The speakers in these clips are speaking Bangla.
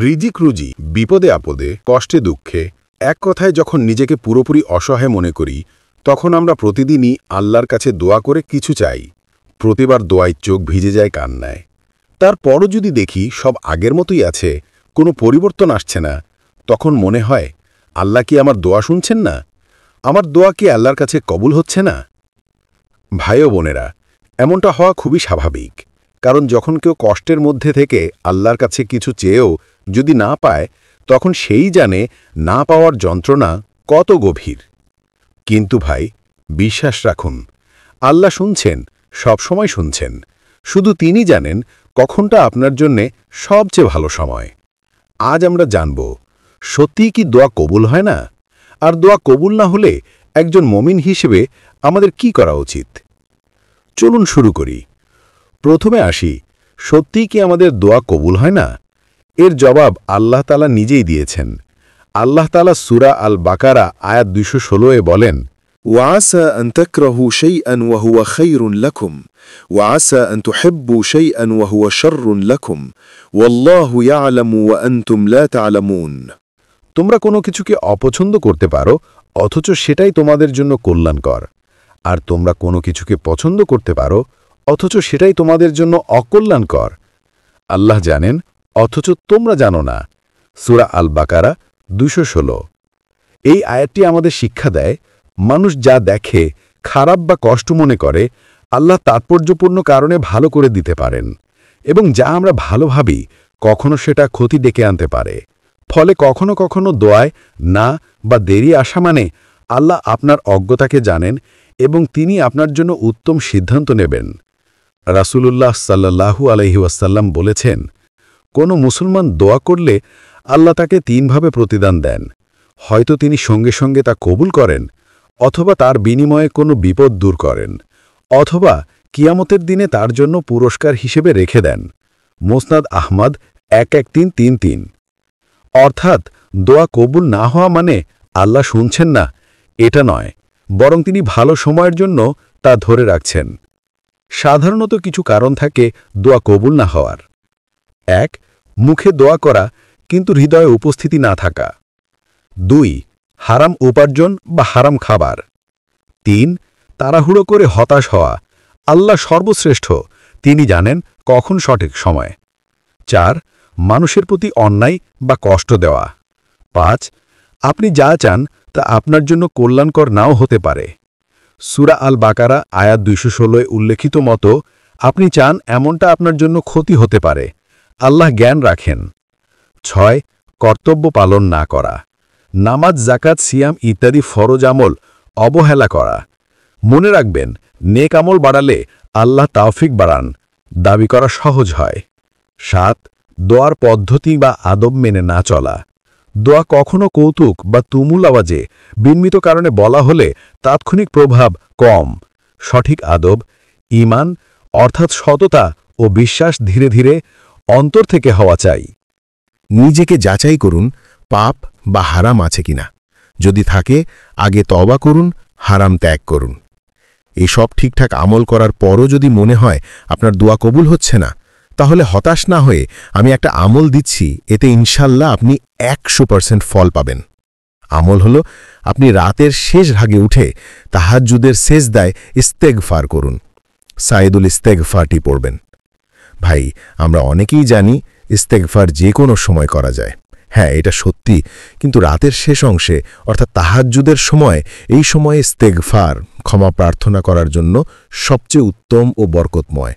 রিজিক রুজি, বিপদে আপদে, কষ্টে দুঃখে, এক কথায় যখন নিজেকে পুরোপুরি অসহায় মনে করি, তখন আমরা প্রতিদিনই আল্লাহর কাছে দোয়া করে কিছু চাই। প্রতিবার দোয়ায় চোখ ভিজে যায় কান্নায়। তারপরও যদি দেখি সব আগের মতোই আছে, কোনো পরিবর্তন আসছে না, তখন মনে হয় আল্লাহ কি আমার দোয়া শুনছেন না? আমার দোয়া কি আল্লাহর কাছে কবুল হচ্ছে না? ভাই ও বোনেরা, এমনটা হওয়া খুবই স্বাভাবিক। কারণ যখন কেউ কষ্টের মধ্যে থেকে আল্লাহর কাছে কিছু চেয়েও যদি না পায়, তখন সেই জানে না পাওয়ার যন্ত্রণা কত গভীর। কিন্তু ভাই, বিশ্বাস রাখুন, আল্লাহ শুনছেন, সবসময় শুনছেন। শুধু তিনি জানেন কখনটা আপনার জন্যে সবচেয়ে ভালো সময়। আজ আমরা জানব, সত্যিই কি দোয়া কবুল হয় না? আর দোয়া কবুল না হলে একজন মুমিন হিসেবে আমাদের কি করা উচিত? চলুন শুরু করি। প্রথমে আসি, সত্যিই কি আমাদের দোয়া কবুল হয় না? এর জবাব আল্লাহ তাআলা নিজেই দিয়েছেন। আল্লাহ তাআলা সূরা আল বাকারা আয়াত ২১৬-এ বলেন, وعسى أن تكرهوا شيئا وهو خير لكم وعسى أن تحبوا شيئا وهو شر لكم والله يعلم وأنتم لا تعلمون। তোমরা কোনো কিছুকে অপছন্দ করতে পারো, অথচ সেটাই তোমাদের জন্য কল্যাণকর। আর তোমরা কোনো কিছুকে পছন্দ করতে পারো, অথচ সেটাই তোমাদের জন্য অকল্যাণকর। আল্লাহ জানেন, অথচ তোমরা জানো না। সূরা আল বাকারা ২১৬। এই আয়াতটি আমাদের শিক্ষা দেয়, মানুষ যা দেখে, খারাপ বা কষ্ট মনে করে, আল্লাহ তাৎপর্যপূর্ণ কারণে ভালো করে দিতে পারেন। এবং যা আমরা ভালো ভাবি, কখনো সেটা ক্ষতি ডেকে আনতে পারে। ফলে কখনো কখনো দোয়ায় না বা দেরি আসা মানে আল্লাহ আপনার অজ্ঞতাকে জানেন এবং তিনি আপনার জন্য উত্তম সিদ্ধান্ত নেবেন। রাসূলুল্লাহ সাল্লাল্লাহু আলাইহি ওয়াসাল্লাম বলেছেন, কোনো মুসলমান দোয়া করলে আল্লাহ তাকে তিনভাবে প্রতিদান দেন। হয়তো তিনি সঙ্গে সঙ্গে তা কবুল করেন, অথবা তার বিনিময়ে কোনো বিপদ দূর করেন, অথবা কিয়ামতের দিনে তার জন্য পুরস্কার হিসেবে রেখে দেন। মুসনাদ আহমদ ১১৩৩৩। অর্থাৎ দোয়া কবুল না হওয়া মানে আল্লাহ শুনছেন না, এটা নয়, বরং তিনি ভালো সময়ের জন্য তা ধরে রাখছেন। সাধারণত কিছু কারণ থাকে দোয়া কবুল না হওয়ার। ১. মুখে দোয়া করা কিন্তু হৃদয়ে উপস্থিতি না থাকা। ২. হারাম উপার্জন বা হারাম খাবার। ৩. তাড়াহুড়ো করে হতাশ হওয়া। আল্লাহ সর্বশ্রেষ্ঠ, তিনি জানেন কখন সঠিক সময়। ৪. মানুষের প্রতি অন্যায় বা কষ্ট দেওয়া। ৫. আপনি যা চান তা আপনার জন্য কল্যাণকর নাও হতে পারে। সূরা আল বাকারা আয়াত ২১৬-এ উল্লেখিত মতো আপনি চান এমনটা আপনার জন্য ক্ষতি হতে পারে, আল্লাহ জ্ঞান রাখেন। ৬. কর্তব্য পালন না করা। নামাজ, জাকাত, সিয়াম ইত্যাদি ফরজ আমল অবহেলা করা। মনে রাখবেন, নেক আমল বাড়ালে আল্লাহ তাওফিক বাড়ান, দাবি করা সহজ হয়। ৭. দোয়ার পদ্ধতি বা আদব মেনে না চলা। দোয়া কখনো কৌতুক বা তুমুল আওয়াজে বিন্মিত কারণে বলা হলে তাৎক্ষণিক প্রভাব কম। সঠিক আদব, ঈমান অর্থাৎ সততা ও বিশ্বাস ধীরে ধীরে অন্তর থেকে হওয়া চাই। নিজেকে যাচাই করুন, পাপ বা হারাম আছে কিনা। যদি থাকে, আগে তওবা করুন, হারাম ত্যাগ করুন। এই সব ঠিকঠাক আমল করার পরও যদি মনে হয় আপনার দোয়া কবুল হচ্ছে না, তাহলে হতাশ না হয়ে আমি একটা আমল দিচ্ছি, এতে ইনশাল্লাহ আপনি ১০০% ফল পাবেন। আমল হলো, আপনি রাতের শেষ ভাগে উঠে তাহাজ্জুদের সেজদায় ইস্তেগফার করুন। সাইদুল ইস্তেগফারটি পড়বেন। ভাই, আমরা অনেকেই জানি ইস্তেগফার যে কোনো সময় করা যায়। হ্যাঁ, এটা সত্যি, কিন্তু রাতের শেষ অংশে অর্থাৎ তাহাজ্জুদের সময়, এই সময়ে ইস্তেগফার ক্ষমা প্রার্থনা করার জন্য সবচেয়ে উত্তম ও বরকতময়।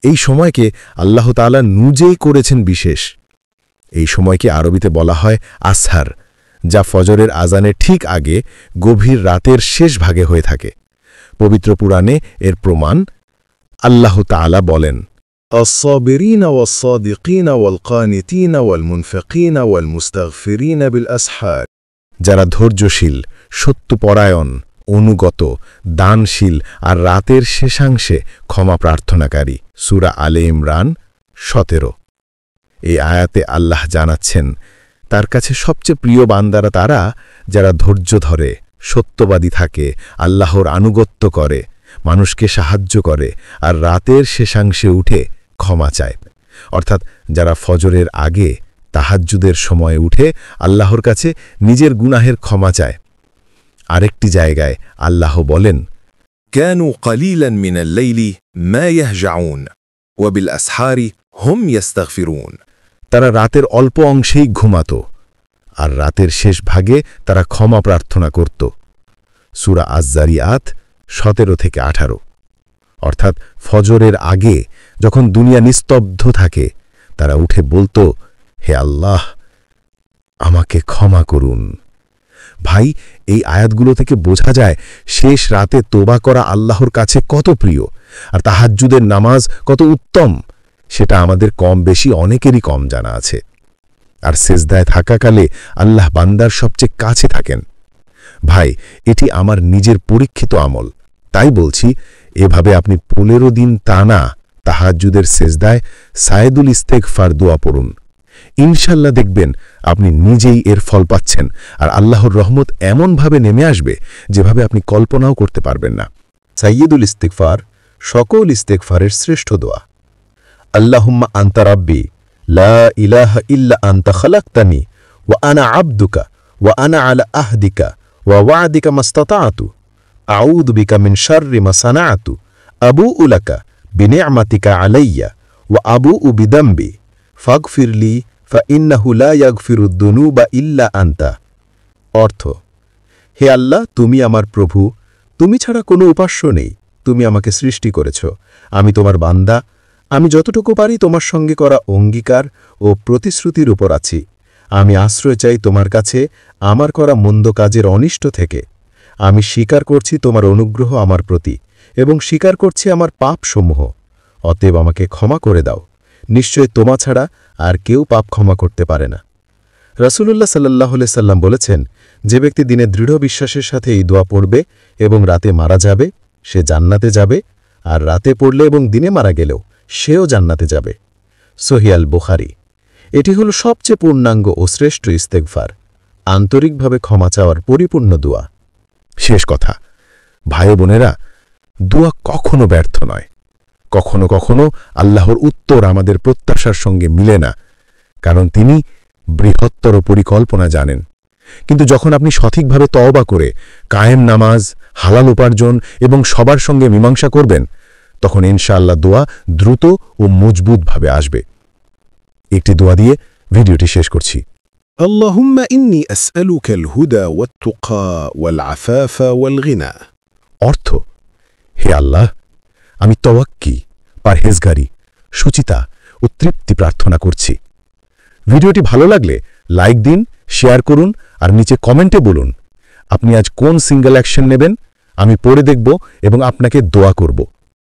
এই সময়কে আল্লাহ তাআলা নিজেই করেছেন বিশেষ। এই সময়কে আরবিতে বলা হয় আসহার, যা ফজরের আজানের ঠিক আগে গভীর রাতের শেষ ভাগে হয়ে থাকে। পবিত্র পুরাণে এর প্রমাণ, আল্লাহ তাআলা বলেন, الصابرين والصادقين والقانتين والمنفقين والمستغفرين بالأسحار। যারা ধৈর্যশীল, সত্যপরায়ণ, অনুগত, দানশীল আর রাতের শেষাংশে ক্ষমা প্রার্থনাকারী। সূরা আলে ইমরান ১৭। এই আয়াতে আল্লাহ জানাচ্ছেন, তার কাছে সবচেয়ে প্রিয় বান্দারা তারা, যারা ধৈর্য ধরে, সত্যবাদী থাকে, আল্লাহর আনুগত্য করে, মানুষকে সাহায্য করে আর রাতের শেষাংশে উঠে ক্ষমা চায়। অর্থাৎ যারা ফজরের আগে তাহাজ্জুদের সময়ে উঠে আল্লাহর কাছে নিজের গুনাহের ক্ষমা চায়। আরেকটি জায়গায় আল্লাহ বলেন, كانوا قليلا من الليل ما يهجعون وبالأسحار هم يستغفرون তারা রাতের অল্প অংশেই ঘুমাত, আর রাতের শেষ ভাগে তারা ক্ষমা প্রার্থনা করত। সূরা আয-যারিয়াত 17-18। অর্থাৎ ফজরের আগে যখন দুনিয়া নিস্তব্ধ থাকে, তারা উঠে বলতো, হে আল্লাহ, আমাকে ক্ষমা করুন। ভাই, এই আয়াতগুলো থেকে বোঝা যায় শেষ রাতে তোবা করা আল্লাহর কাছে কত প্রিয়, আর তাহাজ্জুদের নামাজ কত উত্তম, সেটা আমাদের কম বেশি অনেকেরই কম জানা আছে। আর সেজদায় থাকাকালে আল্লাহ বান্দার সবচেয়ে কাছে থাকেন। ভাই, এটি আমার নিজের পরীক্ষিত আমল, তাই বলছি, এভাবে আপনি 15 দিন টানা তাহাজ্জুদের সেজদায় সায়েদুল ইস্তেগফার দোয়া পড়ুন। ইনশাল্লাহ দেখবেন আপনি নিজেই এর ফল পাচ্ছেন, আর আল্লাহর রহমত এমনভাবে নেমে আসবে যেভাবে আপনি কল্পনাও করতে পারবেন না। সাইয়্যিদুল ইস্তিগফার সকল ইস্তেগফারের শ্রেষ্ঠ দোয়া। আল্লাহুম্মা আনতা রাব্বি লা ইলাহা ইল্লা আনতা খালাকতানি ওয়া আনা আবদুকা ওয়া আনা আলা আহদিকা ওয়া ওয়া'দিকা মাস্তাতা'তু আউযু বিকা মিন শাররি মা সানা'তু আবু'ু লাকা বিনি'মাতিকা আলাইয়া ওয়া আবু'ু বিদামবি ফাগফিরলি ফাইন্নাহু লা ইয়াগফিরুদ দুনুবা ইল্লা আনতা। অর্থ, হে আল্লাহ, তুমি আমার প্রভু, তুমি ছাড়া কোনো উপাস্য নেই, তুমি আমাকে সৃষ্টি করেছ, আমি তোমার বান্দা, আমি যতটুকু পারি তোমার সঙ্গে করা অঙ্গীকার ও প্রতিশ্রুতির উপর আছি। আমি আশ্রয় চাই তোমার কাছে আমার করা মন্দ কাজের অনিষ্ট থেকে। আমি স্বীকার করছি তোমার অনুগ্রহ আমার প্রতি এবং স্বীকার করছি আমার পাপসমূহ, অতএব আমাকে ক্ষমা করে দাও। নিশ্চয় তোমা ছাড়া আর কেউ পাপ ক্ষমা করতে পারে না। রাসূলুল্লাহ সাল্লাল্লাহু আলাইহি সাল্লাম বলেছেন, যে ব্যক্তি দিনে দৃঢ় বিশ্বাসের সাথে এই দোয়া পড়বে এবং রাতে মারা যাবে, সে জান্নাতে যাবে, আর রাতে পড়লে এবং দিনে মারা গেলেও সেও জান্নাতে যাবে। সহিহ আল বুখারী। এটি হল সবচেয়ে পূর্ণাঙ্গ ও শ্রেষ্ঠ ইস্তেগফার, আন্তরিকভাবে ক্ষমা চাওয়ার পরিপূর্ণ দোয়া। শেষ কথা, ভাই বোনেরা, দোয়া কখনো ব্যর্থ নয়। কখনো কখনো আল্লাহর উত্তর আমাদের প্রত্যাশার সঙ্গে মিলে না, কারণ তিনি বৃহত্তর পরিকল্পনা জানেন। কিন্তু যখন আপনি সঠিকভাবে তওবা করে কায়েম নামাজ, হালাল উপার্জন এবং সবার সঙ্গে মীমাংসা করবেন, তখন ইনশাআল্লাহ দোয়া দ্রুত ও মজবুতভাবে আসবে। একটি দোয়া দিয়ে ভিডিওটি শেষ করছি। اللهم إني أسألك الهدى والتقى والعفاف والغنى অর্থ, হে আল্লাহ, আমি তাওয়াক্কি, পারহেজগারি, সুচিতা ও তৃপ্তি প্রার্থনা করছি। ভিডিওটি ভালো লাগলে লাইক দিন, শেয়ার করুন, আর নিচে কমেন্টে বলুন আপনি আজ কোন সিঙ্গেল অ্যাকশন নেবেন। আমি পড়ে দেখব এবং আপনাকে দোয়া করব।